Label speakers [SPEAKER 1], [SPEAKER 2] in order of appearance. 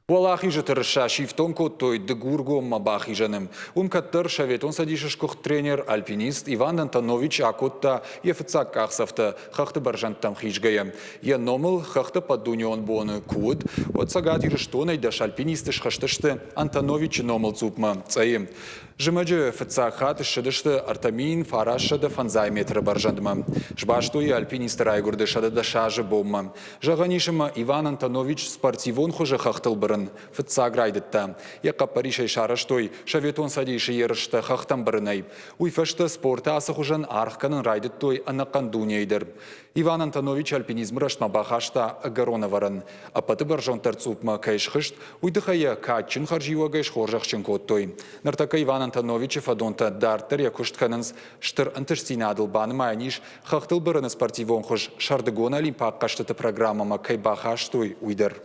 [SPEAKER 1] Валахи же тырыша шифтон коттой дегурго мабахи женым. Каттыр шаветон садишышкух тренер, альпинист Иван Антонович Акотта ефыцак кахсафта хахты баржантам хижгая. Я номыл хахты поддунион боны куд, от сагат ирыштонай даш альпинистыш хаштышты Антонович номыл цупма цаим. Жымаджы фыцак хаты шыдышты Артамин фарашады фанзай метры баржандыма. Жбаштуй альпинист райгурды шады дашажы бомма. Жағанишыма Иван Антонович спортивон хуже хахтыл бырын. Фыцак райдытта. Яқа паришай шараштой шаветон садишы ерышты хахтам бырынай. Уйфышты спорта асы хужан архканын райдыттой анаққан дунейдір. Иван Антонович альпинизм рашма бахашта агарона варан. Апаты баржантар цупма кайшхышт, уйдыхая качын харжива гайш хоржахчын коттой. Нартака Иван Антонович фадонта дартер якуштканынс штыр антышсинадыл баныма аниш хахтыл бырыны спортивон хуш шардыгон олимпак каштыты программама кай бахаштой уйдыр.